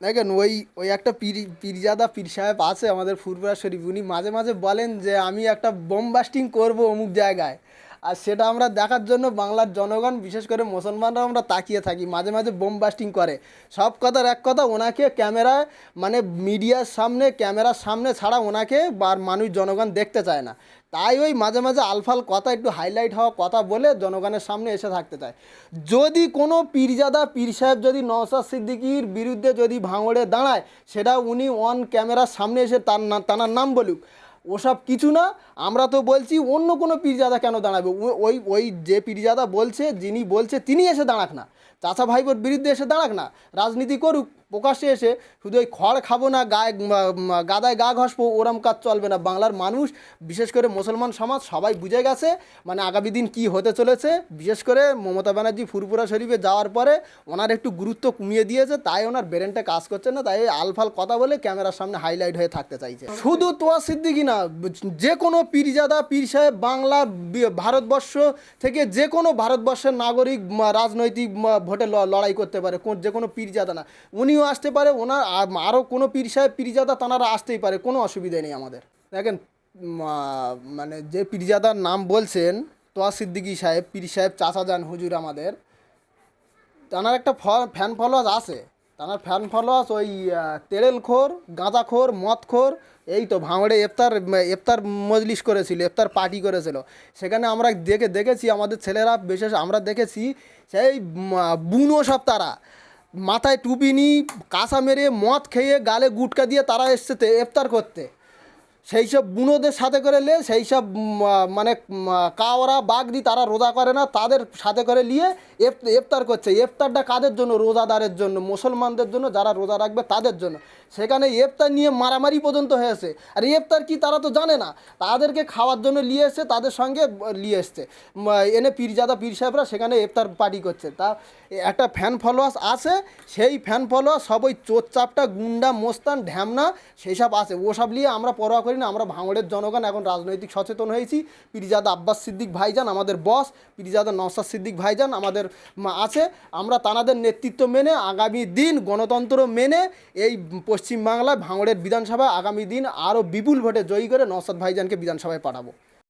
দেখেন ওই ওই একটা পীরজাদা পীর সাহেব আছে আমাদের ফুরফুরা শরীফ, উনি মাঝে মাঝে বলেন যে আমি একটা বোম বাস্টিং করবো অমুক জায়গায়। আর সেটা আমরা দেখার জন্য বাংলার জনগণ বিশেষ করে মুসলমানরা আমরা তাকিয়ে থাকি, মাঝে মাঝে বোম বাস্টিং করে। সব কথার এক কথা, ওনাকে ক্যামেরায় মানে মিডিয়ার সামনে ক্যামেরার সামনে ছাড়া ওনাকে আর মানুষ জনগণ দেখতে চায় না। তাই ওই মাঝে মাঝে আলফাল কথা, একটু হাইলাইট হওয়া কথা বলে জনগণের সামনে এসে থাকতে চায়। যদি কোনো পীরজাদা পীর সাহেব যদি নওশাদ সিদ্দিকীর বিরুদ্ধে যদি ভাঙড়ে দাঁড়ায়, সেটা উনি অন ক্যামেরার সামনে এসে তার নাম বলুক, ওসব কিছু না। আমরা তো বলছি অন্য কোনো পীরজাদা কেন দাঁড়াবে? ওই ওই যে পীরজাদা বলছে, যিনি বলছে তিনি এসে দাঁড়াক না, চাচা ভাইবোর বিরুদ্ধে এসে দাঁড়াক না, রাজনীতি করুক প্রকাশ্যে এসে। শুধু ওই খড় খাবো না, গায়ে গাদায় গা ঘষবো, ওরম কাজ চলবে না। বাংলার মানুষ বিশেষ করে মুসলমান সমাজ সবাই বুঝে গেছে মানে আগামী দিন কী হতে চলেছে। বিশেষ করে মমতা ব্যানার্জি ফুরফুরা শরীফে যাওয়ার পরে ওনার একটু গুরুত্ব কমিয়ে দিয়েছে, তাই ওনার ব্রেনটা কাজ করছে না, তাই আলফাল কথা বলে ক্যামেরার সামনে হাইলাইট হয়ে থাকতে চাইছে। শুধু তোয়া সিদ্দিকি না, যে কোনো পীরজাদা পীর সাহেব বাংলার ভারতবর্ষ থেকে যে কোনো ভারতবর্ষের নাগরিক রাজনৈতিক ভোটে লড়াই করতে পারে, যে কোনো পীরজাদা না, উনিও আসতে পারে, ওনার আরও কোনো পীর সাহেব পীরজাদা তাঁরা আসতেই পারে, কোনো অসুবিধা নেই আমাদের। দেখেন মানে যে পীরজাদার নাম বলছেন তোয়া সিদ্দিকী সাহেব, পীর সাহেব চাচা যান হুজুর আমাদের, তাঁর একটা ফ্যান ফলোয়ার্স আছে। তাঁর ফ্যান ফলোয়ার্স ওই তেড়েলখোর, গাঁজাখোর, মদখোর। এই তো ভাঙড়ে ইফতার মজলিস করেছিল, ইফতার পার্টি করেছিল, সেখানে আমরা দেখেছি আমাদের ছেলেরা বিশেষ আমরা দেখেছি সেই বুনো সব তারা মাথায় টুপি নি, কাঁসা মেরে মদ খেয়ে গালে গুটকা দিয়ে তারা এসছে ইফতার করতে। সেই সব বুনোদের সাথে করে সেই সব মানে কাওয়ারা বাগদি তারা রোজা করে না, তাদের সাথে করে নিয়ে ইফতার করছে। ইফতারটা কাদের জন্য? রোজাদারের জন্য, মুসলমানদের জন্য, যারা রোজা রাখবে তাদের জন্য। সেখানে ইফতার নিয়ে মারামারি পর্যন্ত হয়েছে। আর ইফতার কি তারা তো জানে না, তাদেরকে খাওয়ার জন্য নিয়ে এসছে, তাদের সঙ্গে নিয়ে এসছে এনে পীরজাদা পীর সাহেবরা সেখানে ইফতার পার্টি করছে। তা একটা ফ্যান ফলোয়ার্স আছে, সেই ফ্যান ফলোয়ার সব ওই চোরচাপটা গুন্ডা মোস্তান ঢ্যামনা সেই সব আছে, ওসব নিয়ে আমরা পরোয়া করি না। আমরা ভাঙড়ের জনগণ এখন রাজনৈতিক সচেতন হয়েছি। পীরজাদা আব্বাস সিদ্দিক ভাইজান আমাদের বস, পীরজাদা নওশাদ সিদ্দিক ভাইজান আমাদের আছে। আমরা তাঁদের নেতৃত্ব মেনে আগামী দিন গণতন্ত্র মেনে এই পশ্চিমবাংলায় ভাঙড়ের বিধানসভা আগামী দিন আরও বিপুল ভোটে জয়ী করে নওশাদ ভাইজানকে বিধানসভায় পাঠাবো।